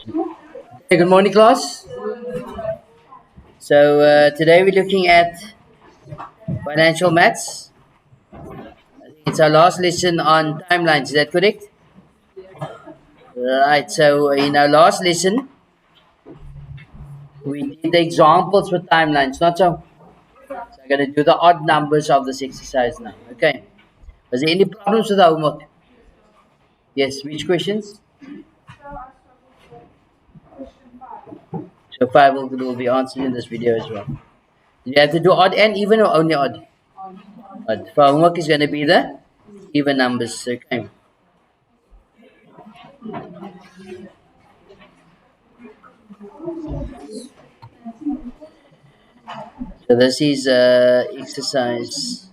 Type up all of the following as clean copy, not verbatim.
Hey, good morning, class. Today we're looking at financial maths. It's our last lesson on timelines. Is that correct? Right. So in our last lesson, we did the examples for timelines. Not so. So I'm gonna do the odd numbers of this exercise now. Okay. Was there any problems with the homework? Yes. Which questions? So five will be answered in this video as well. Do you have to do odd and even or only odd? Odd. For homework is gonna be the even numbers. Okay. So this is exercise.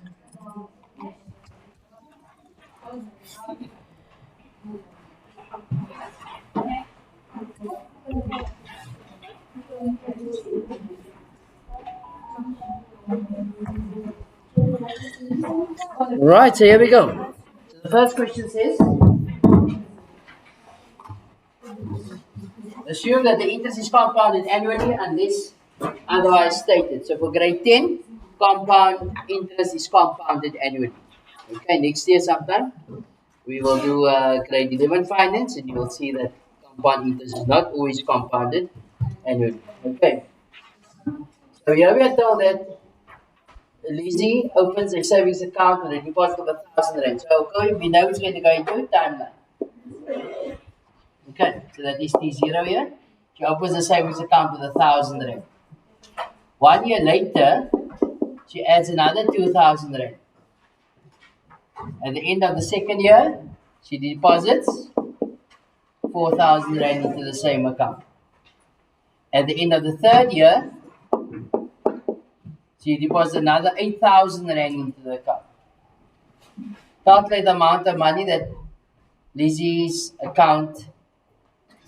Right, so here we go. So the first question says, assume that the interest is compounded annually unless otherwise stated. So for grade 10, compound interest is compounded annually. Okay, next year sometime we will do grade 11 finance and you will see that compound interest is not always compounded annually. Okay, so here we are told that Lizzie opens a savings account with a deposit of 1,000 rand. So okay, we know it's going to go into timeline. Okay, so that is T0 here. She opens a savings account with 1,000 rand. 1 year later, she adds another 2,000 rand. At the end of the second year, she deposits 4,000 rand into the same account. At the end of the third year, she deposits another 8,000 rand into the account. Calculate the amount of money that Lizzie's account,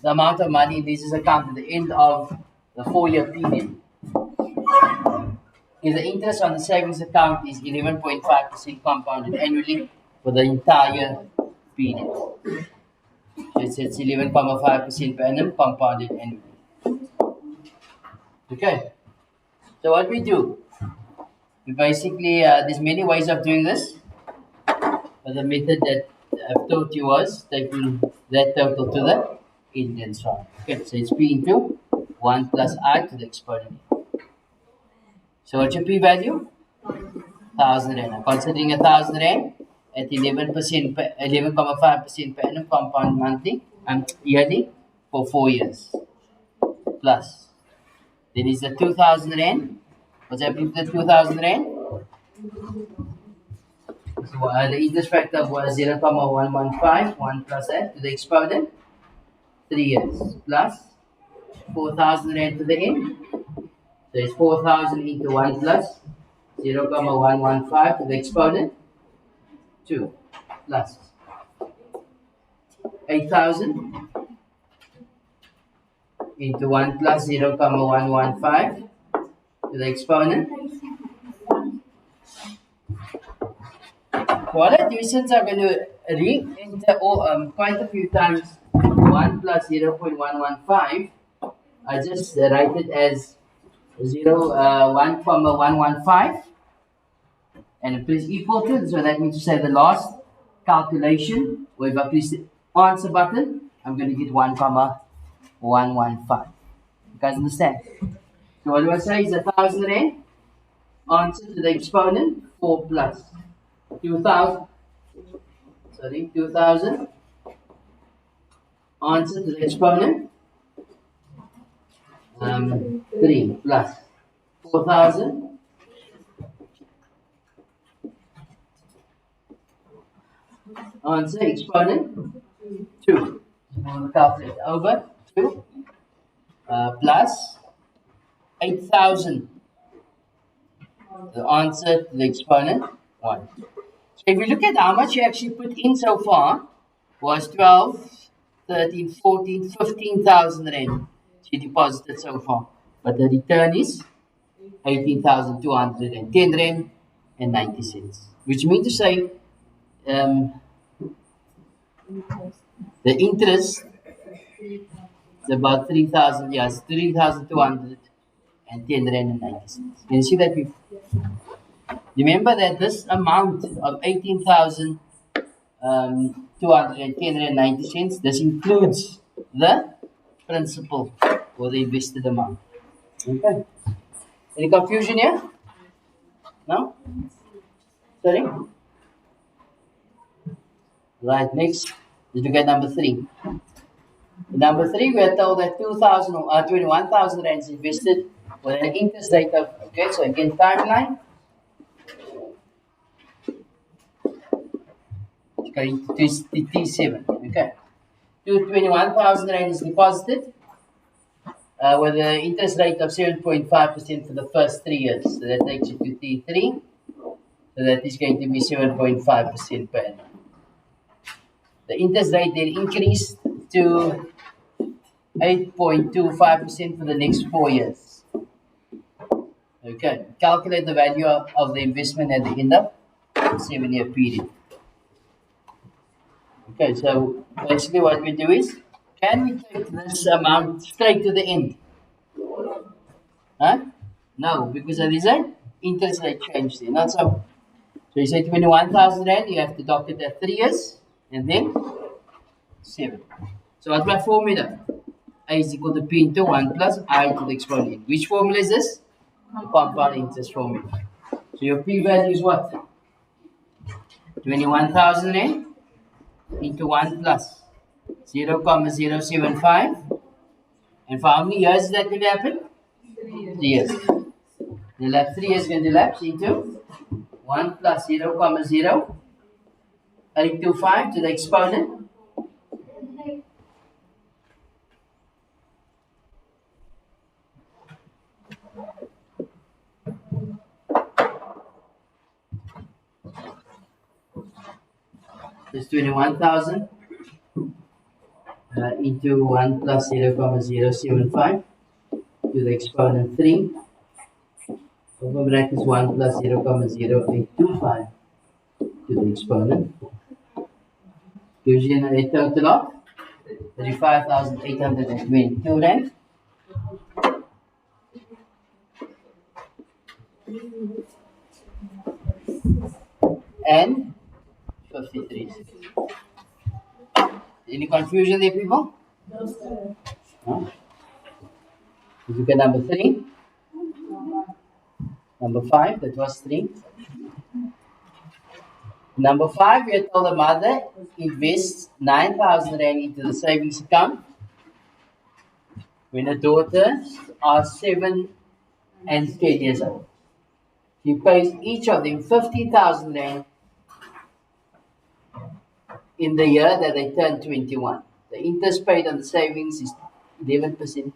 the amount of money in Lizzie's account at the end of the 4 year period. If the interest on the savings account is 11.5% compounded annually for the entire period. So it's 11.5% per annum compounded annually. Okay. So what we do, we basically, there's many ways of doing this, but the method that I've taught you was taking that total to the Indian side. Okay, so it's P into 1 plus I to the exponent. So what's your P value? 1,000 rand. I'm considering 1,000 rand at 11%, 11.5% per annum compound monthly and yearly for 4 years. Plus, there is the 2,000 rand. What's happening to the 2,000 rand? So the interest factor was 0.115, 1 plus that to the exponent, 3 years. Plus 4,000 rand to the end. So it's 4,000 into 1 plus 0.115 to the exponent, 2 plus 8,000 into 1 plus 0.115 to the exponent. What I do since I'm going to re-enter quite a few times 1 plus 0.115, I just write it as 1,115 and please equal to, so that means to say the last calculation, or if I press the answer button, I'm going to get 1,115. You guys understand? So what do I say is 1,000 rand, answer to the exponent, 4 plus 2,000, 2,000, answer to the exponent, 3 plus 4,000, answer exponent, 2. So calculate over 2 plus 8,000. The answer to the exponent, 1. So if you look at how much you actually put in so far, was 12, 13, 14, 15,000 rand she deposited so far. But the return is 18,210 rand and 90 cents. Which means to say um, the interest It's about 3,000, yes, 3,210 rand and 90 cents. Can you see that, people? Remember that this amount of 18,210 rand and 90 cents, this includes the principal or the invested amount. Okay. Any confusion here? No? Sorry? Right, next. Did you get number 3? Number 3, we are told that 21,000 rands invested with an interest rate of, okay, so again, timeline. Okay, T7, okay. 21,000 rand is deposited with an interest rate of 7.5% for the first 3 years. So that takes you to T3. So that is going to be 7.5% per annum. The interest rate then increased to 8.25% for the next 4 years. Okay, calculate the value of the investment at the end of the 7-year period. Okay, so basically what we do is, can we take this amount straight to the end? Huh? No, because there is an interest rate change there, not so. So you say 21,000 rand, you have to dock it at 3 years, and then 7. So what's my formula? A is equal to P into 1 plus I to the exponent. Which formula is this? The compound interest formula. So your P value is what? 21,000 into 1 plus 0,075. And for how many years is that going to happen? 3 years. You'll have 3 years going to elapse into 1 plus 0,0825 to the exponent. It's 21,000 into 1 plus 0,075 to the exponent 3. Over bracket is 1 plus 0,0825 to the exponent. Gives you a total of 35,822 rand. And 53 cents. Any confusion there, people? No, sir. Huh? Look at number 3. Number 5, that was 3. Number 5, we are told the mother invests 9,000 rand into the savings account when the daughters are 7 and 10 years old. She pays each of them 15,000 rand in the year that they turn 21. The interest paid on the savings is 11%.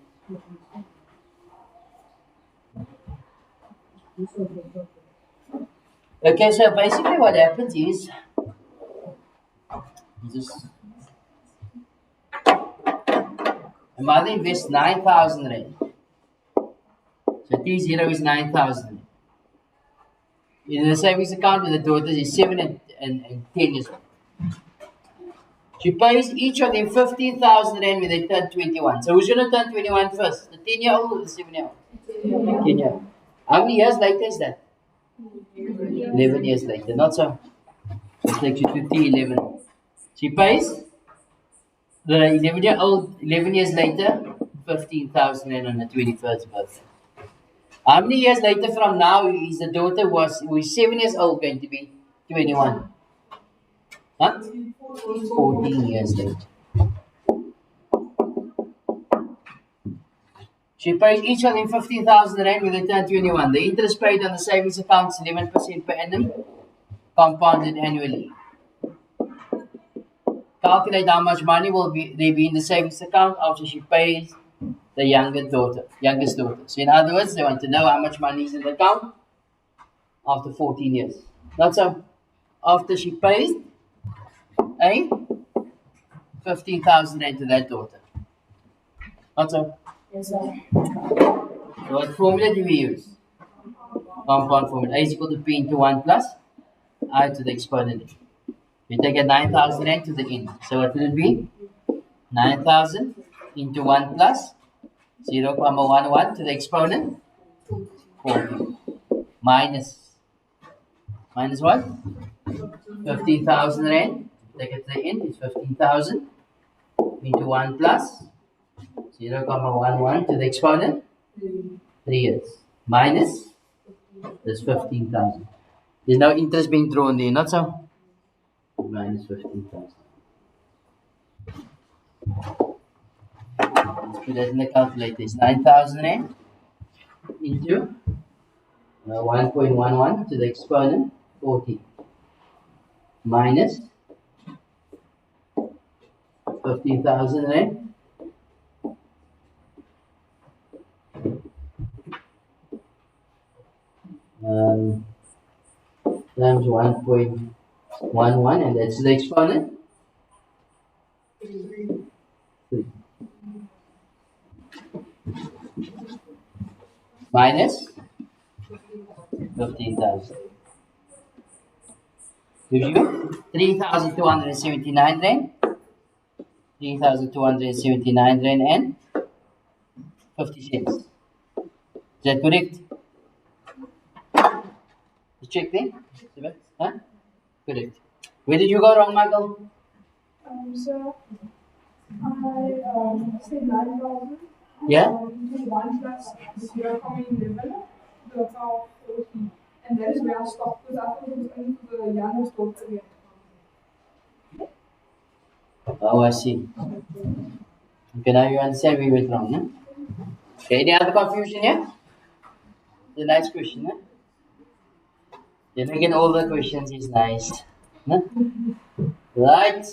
Okay, so basically what happens is, the mother invests 9,000 rand. So T0 is 9,000. In the savings account with the daughters is 7 and 10 years old. She pays each of them 15,000 rand when they turn 21. So who's going to turn 21 first? The 10-year-old or the 7-year-old? 10-year-old. How many years later is that? 11 years later. Not so. It takes you to T11. She pays the 11-year-old 11 years later 15,000 rand on the 21st birthday. How many years later from now is the daughter who is 7 years old going to be 21? Huh? 14 years later. She pays each of them 15,000 rand when they turn 21. The interest paid on the savings account is 11% per annum, compounded annually. Calculate how much money will there be in the savings account after she pays the youngest daughter. So in other words, they want to know how much money is in the account after 14 years. Not so. After she pays 15,000 rand to that daughter. Not so. Yes, sir. So what formula do we use? Compound formula. A is equal to P into 1 plus I to the exponent. We take a 9,000 rand to the end. So what will it be? 9,000 into 1 plus 0.11 to the exponent 40 minus what? 15,000 rand. Take it to the end, it's 15,000 into 1 plus 0.11 to the exponent 3 years minus this 15,000. There's no interest being thrown there, not so? Minus 15,000. Let's put that in the calculator. It's 9,000 rand into 1.11 to the exponent 40 minus 15,000 rand times 1.11, and that's the exponent 3 minus 15,000 gives you 3,279 rand, 3,279 rand and 50 cents. Is that correct? You check there? Huh? Correct. Where did you go wrong, Michael? So I said 9,000. Yeah? 1 plus 0.11, that's how 40. And that is where I stopped because I thought it was only for the youngest daughter again. Oh, I see. Okay, now you understand where we went wrong, no? Okay, any other confusion here? It's a nice question, no? Then again, all the questions is nice. No? Right.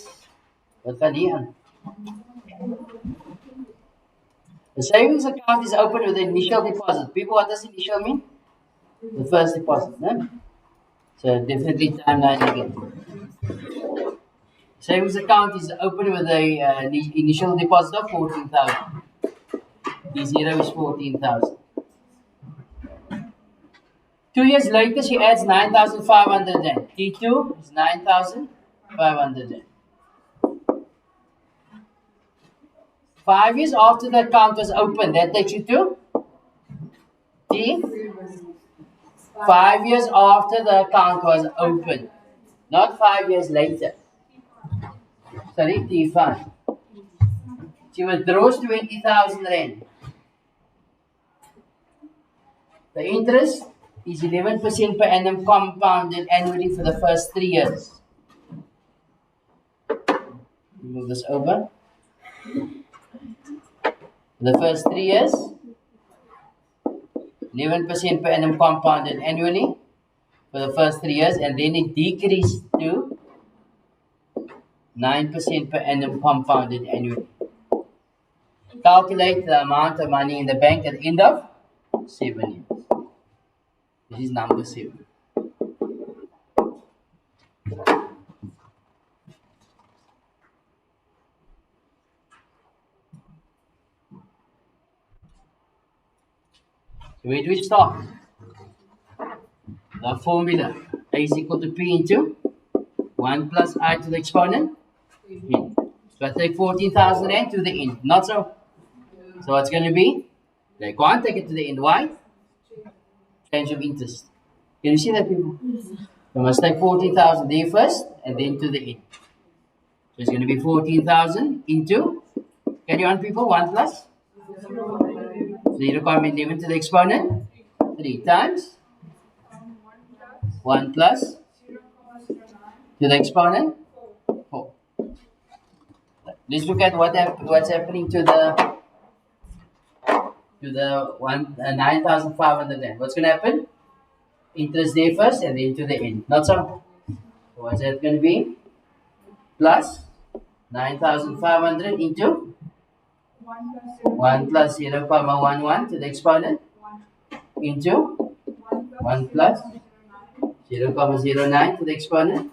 What can you? The savings account is open with the initial deposit. People, what does initial mean? The first deposit, no? So definitely timeline again. Savings account is open with a initial deposit of 14,000. D0 is 14,000. 2 years later, she adds 9,500 rand. T2 is 9,500 rand. 5 years after the account was opened, that takes you to T. 5 years after the account was opened, not 5 years later. Sorry, T5. She withdraws 20,000 rand. The interest is 11% per annum compounded annually for the first 3 years. Move this over. The first 3 years, 11% per annum compounded annually for the first 3 years, and then it decreased to 9% per annum compounded annually. Calculate the amount of money in the bank at the end of 7 years. This is number 7. So where do we start? The formula A is equal to P into 1 plus I to the exponent. So I take 14,000 rand to the end. Not so. So what's going to be? Like 1, take it to the end. Why? Change of interest. Can you see that, people? So I must take 14,000 there first and then to the end. So it's going to be 14,000 into, carry on, people, 1 plus 0.11 to the exponent 3 times 1 plus to the exponent 4. Let's look at what's happening to the 9,500 then. What's going to happen? Interest there first and then to the end. Not so. So what's that going to be? Plus 9,500 into 1 plus 0.11 to the exponent into 1 plus 0.09 to the exponent.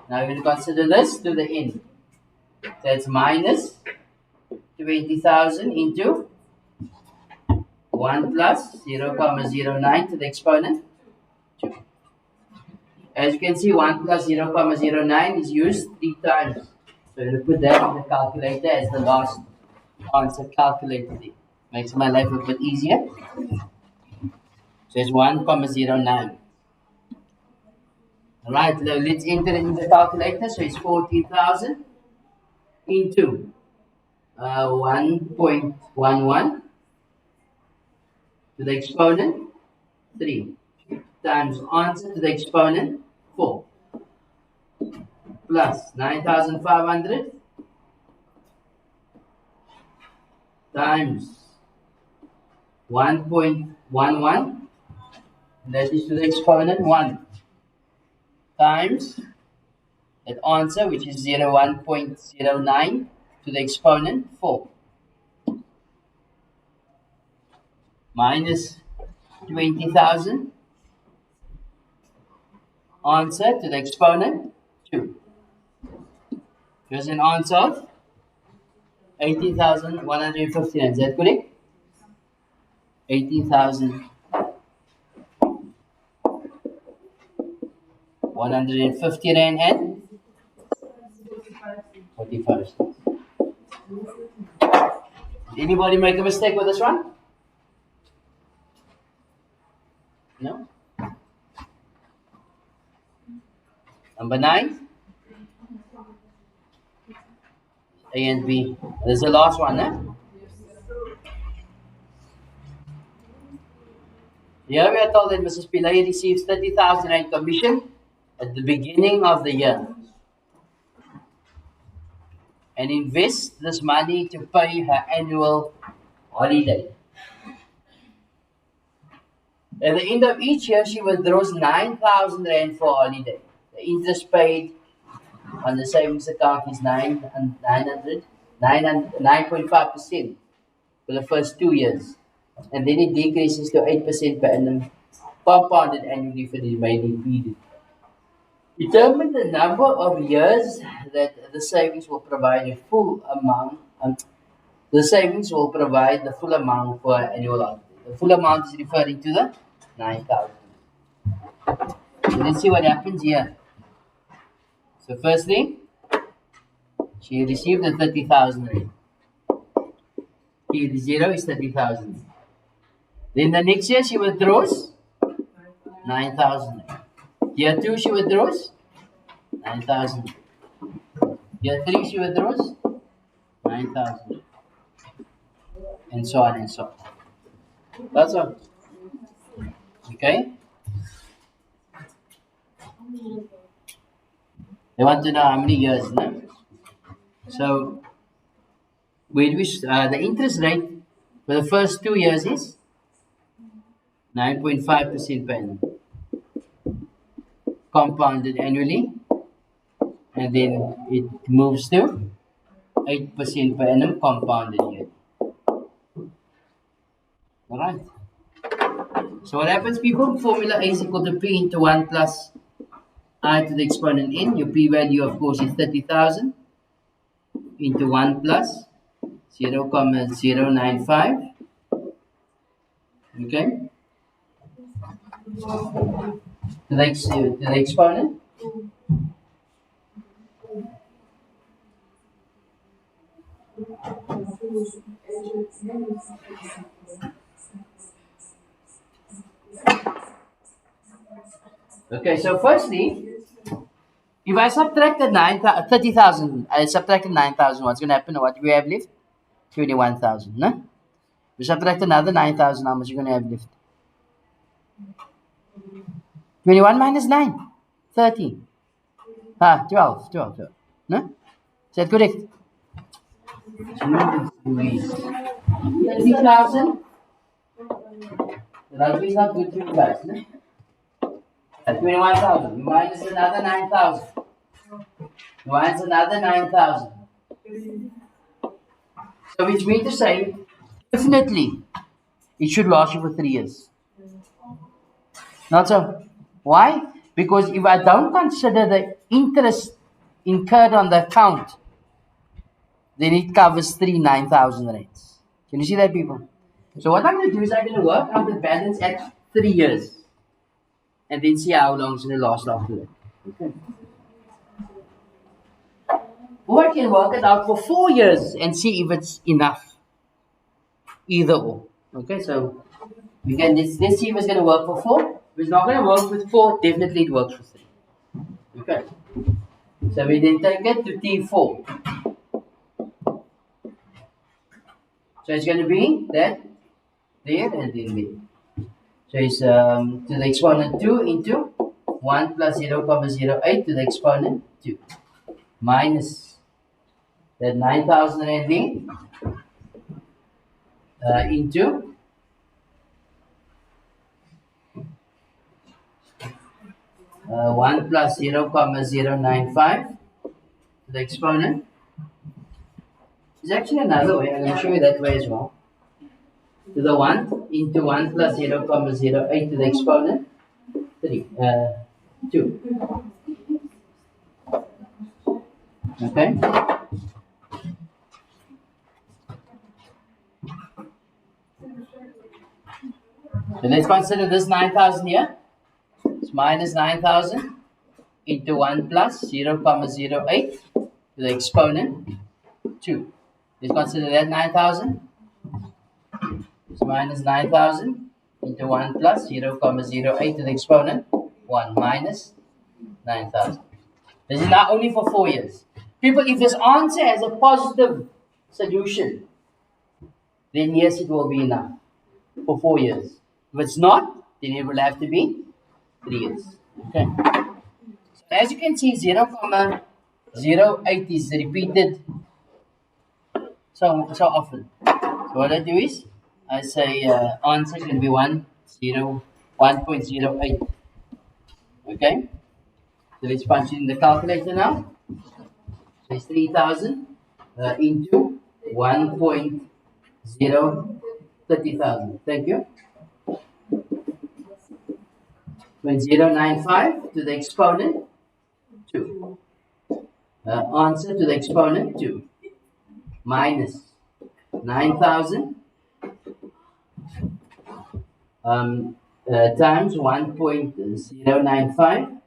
Now we're going to consider this to the end. So it's minus 20,000 into 1 plus 0.09 to the exponent 2. As you can see, 1 plus 0.09 is used 3 times. So I'm going to put that in the calculator as the last answer calculated. It makes my life a bit easier. So it's 1,09. Alright, now let's enter it in the calculator. So it's 14,000 into 1.11 to the exponent 3 times answer to the exponent 4 plus 9,500 times 1.11, that is to the exponent 1, times that answer, which is 1.09 to the exponent 4, minus 20,000 answer to the exponent 2. Here's an answer of 18,159. Is that correct? 18,150 rand and 45 cents. Did anybody make a mistake with this one? No? Number 9. A and B. This is the last one, eh? Here we are told that Mrs. Pillay receives 30,000 rand commission at the beginning of the year and invests this money to pay her annual holiday. At the end of each year, she withdraws 9,000 rand for holiday. The interest paid on the savings account is 9.5% for the first 2 years, and then it decreases to 8% per annum, compounded annually for the remaining period. Determine the number of years that the savings will provide a full amount. The savings will provide the full amount for annual holiday. The full amount is referring to the 9,000. So let's see what happens here. So firstly, she received the 30,000 rand. The 0 is 30,000. Then the next year she withdraws 9,000. Year 2 she withdraws 9,000. Year 3 she withdraws 9,000. And so on and so on. That's all. Okay? They want to know how many years, no? So, the interest rate for the first 2 years is 9.5% per annum, compounded annually, and then it moves to 8% per annum, compounded yearly. Alright. So what happens, people? Formula A is equal to P into 1 plus I to the exponent n. Your P value, of course, is 30,000 into 1 plus 0,095. Okay? To the exponent. Okay, so firstly, if I subtracted 30,000, I subtracted 9,000, what's going to happen? What do we have left? 21,000, no? We subtract another 9,000, how much are you going to have left? 21 minus 9, 13. 12, no? Is that correct? 30,000. The number is not good to you guys, no? 21,000. Minus another 9,000. Minus another 9,000. So which means to say, definitely, it should last you for 3 years. Not so. Why? Because if I don't consider the interest incurred on the account, then it covers 9,000 rands. Can you see that, people? So what I'm going to do is I'm going to work out the balance at 3 years. And then see how long it's going to last after that. Okay. Or I can work it out for 4 years and see if it's enough. Either or. Okay, so we can let's see if it's going to work for 4. If it's not going to work with 4, definitely it works for 3. Okay. So we then take it to T4. So it's going to be that there and then there. So it's to the exponent 2 into 1 plus 0,08 to the exponent 2 minus that 9,000 and into 1 plus 0,095 to the exponent. There's actually another way, I'm going to show you that way as well. To the 1 into 1 plus 0,08 to the exponent 2. Okay? So let's consider this 9,000 here. It's minus 9,000 into 1 plus 0,08 to the exponent 2. Let's consider that 9,000. It's minus 9,000 into 1 plus 0,08 to the exponent 1 minus 9,000. This is not only for 4 years. People, if this answer has a positive solution, then yes, it will be enough for 4 years. If it's not, then it will have to be 3 years. Okay. So as you can see, 0,08 is repeated so often. So what I do is I say answer can be 1.08. Okay. So let's punch it in the calculator now. So it's 3,000 into 1.030,000. Thank you. 0.095 to the exponent 2. Answer to the exponent 2 minus 9,000 times 1.095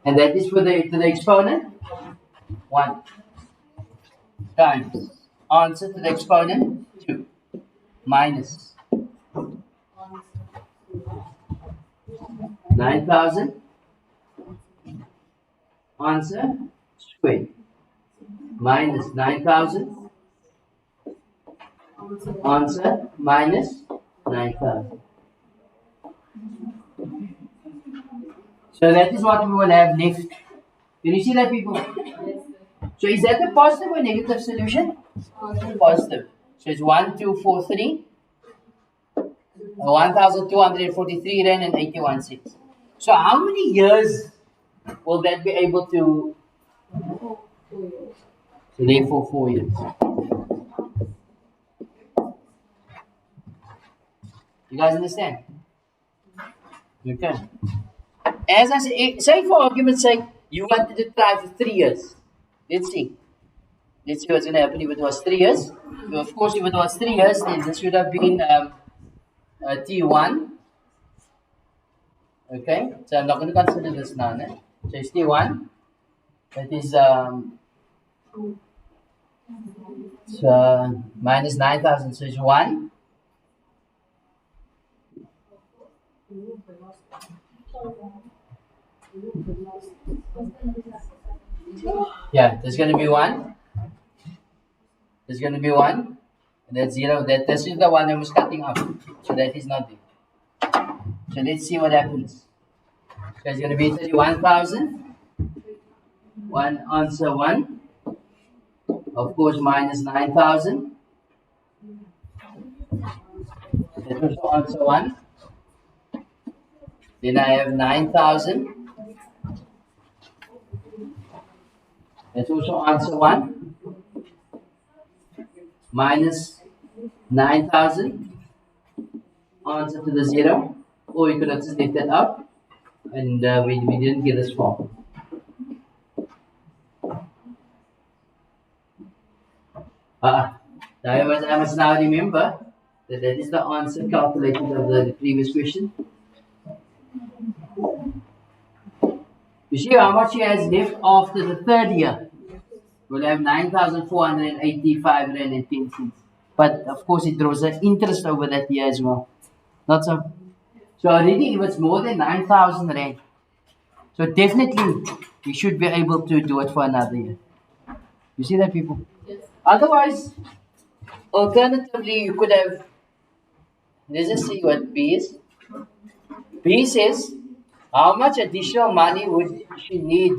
and that is for to the exponent 1 times answer to the exponent 2 minus 9,000 answer squared minus 9,000 answer minus 9,000. So that is what we will have left. Can you see that, people? So is that a positive or negative solution? Positive. So it's 1,243, 1,243 Rand and 81 cents. So how many years will that be able to? So therefore 4 years. You guys understand? Okay. As I say for argument's sake, you wanted to try for 3 years. Let's see. Let's see what's going to happen if it was 3 years. So of course, if it was 3 years, then this should have been T1. Okay, so I'm not going to consider this now. So it's T1. That is minus 9,000. So it's 1. Yeah, there's going to be 1. There's going to be 1. And that's 0. This is the one I was cutting off. So that is not there. So let's see what happens. So it's going to be 31,000. 1 answer 1. Of course, minus 9,000. That also answer 1. Then I have 9,000. That's also answer 1. Minus 9,000. Answer to the 0. Or we could have just left that up. And we didn't get this far. I must now remember that is the answer calculated of the previous question. You see how much she has left after the third year? We'll have 9,485 rand and 10 cents. But of course, it draws an interest over that year as well. Not so. So already, if it's more than 9,000 rand, so definitely we should be able to do it for another year. You see that, people? Yes. Otherwise, alternatively, you could have. Let's just see what B is. B says, how much additional money would she need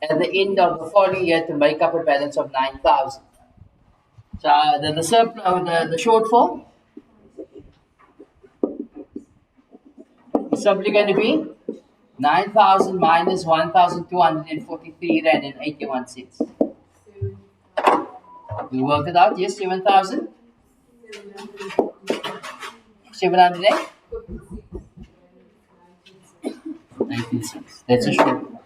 at the end of the following year to make up a balance of 9,000? So the surplus, the shortfall is simply going to be 9,000 minus 1,243 rand and 81 cents. You work it out, yes, 7,000? 700 rand? 19 cents. That's a shortfall.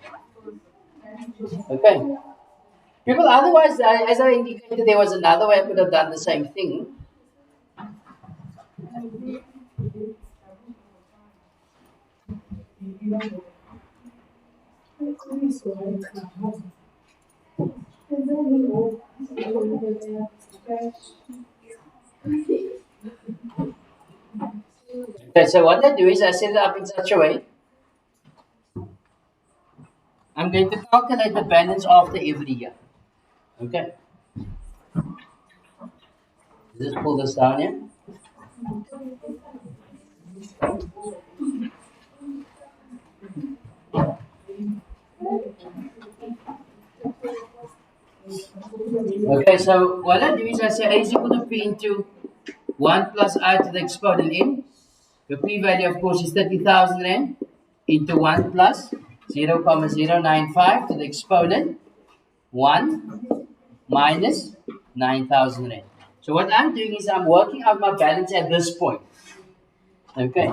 Okay. People, otherwise, as I indicated, there was another way I could have done the same thing. Okay, so what I do is I set it up in such a way. I'm going to calculate the balance after every year. Okay. Just pull this down here. Okay, so what I do is I say A is equal to P into 1 plus I to the exponent n. The P value, of course, is 30,000 rand into 1 plus 0,095 to the exponent 1 minus 9,000 rand. So what I'm doing is I'm working out my balance at this point. Okay.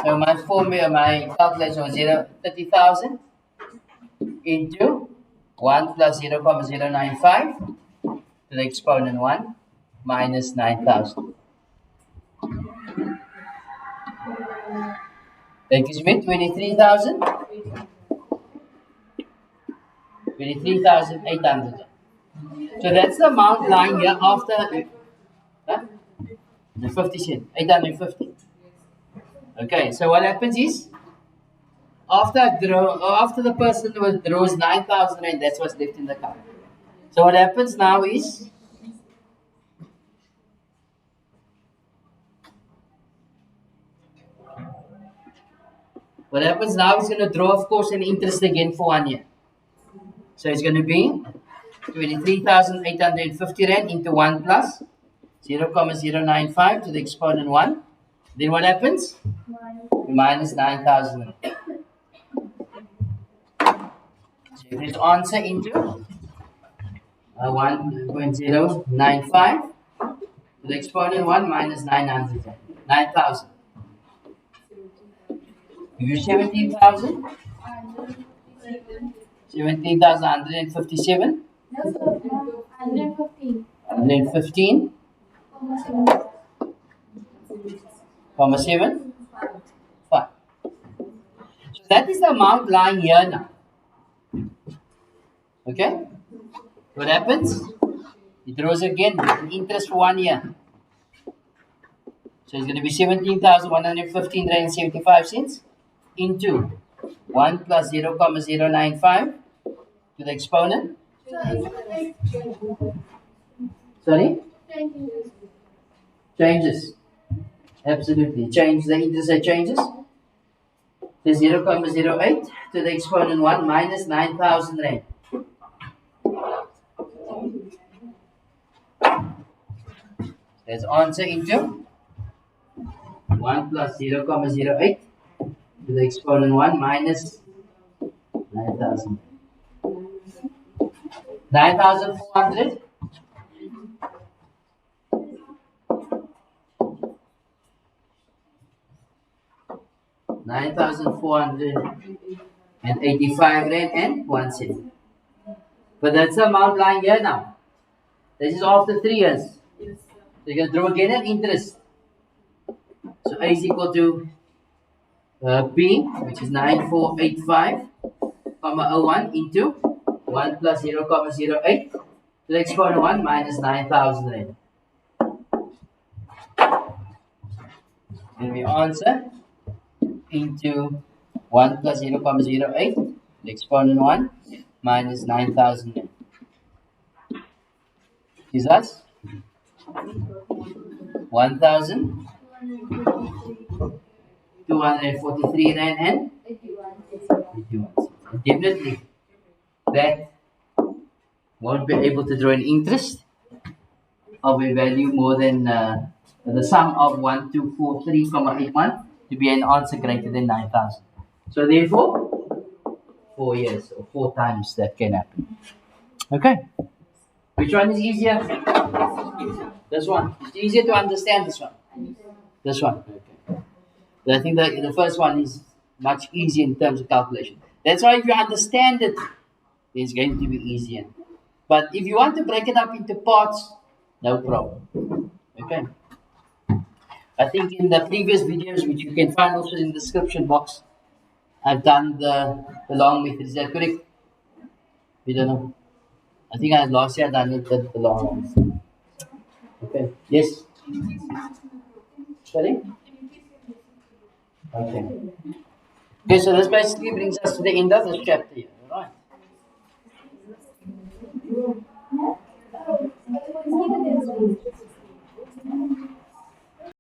So my formula, my calculation was 30,000 into 1 plus 0,095 to the exponent 1 minus 9,000. That gives me 23,000. 23,800. So that's the amount lying here after the 50 cent, 850. Okay, so what happens is after the person withdraws 9,000 rand, that's what's left in the account. So what happens now is he's going to draw, of course, an interest again for 1 year. So it's going to be 23,850 rand into 1 plus 0,095 to the exponent 1. Then what happens? Minus 9,000. So this answer into 1.095 to the exponent 1 minus 9,000. You 17,000? 17,157? No, sir. 115. 115, comma 7, 5. So that is the amount lying here now. Okay? What happens? It draws again interest for 1 year. So it's going to be 17,115 rand and 75 cents into 1 plus 0,095 to the exponent. Sorry? Changes. Absolutely. Change the interest rate changes. The 0,08 to the exponent 1 minus 9,000 rand. That's answer into 1 plus 0,08 to the exponent 1 minus 9,000. 9,400. 9,485 rand and 1 cent. But that's the amount lying here now. This is after 3 years. So you can draw again an interest. So A is equal to P, which is 9485, comma 01 into 1 plus 0, comma 08 to the exponent 1 minus 9008. And we answer into 1 plus 0, comma 08, the exponent 1 minus 9008. Is us 1,243 Rand and 81. Definitely, that won't be able to draw an interest of a value more than the sum of 1243,81 to be an answer greater than 9,000. So therefore, 4 years or 4 times that can happen. Okay. Which one is easier? This one. It's easier to understand this one. This one. Okay. I think the first one is much easier in terms of calculation. That's why if you understand it, it's going to be easier. But if you want to break it up into parts, no problem. Okay. I think in the previous videos, which you can find also in the description box, I've done the long method. Is that correct? We don't know. I think last year I done it the long one. Okay. Yes. Sorry? Okay. Okay, so this basically brings us to the end of this chapter here, alright?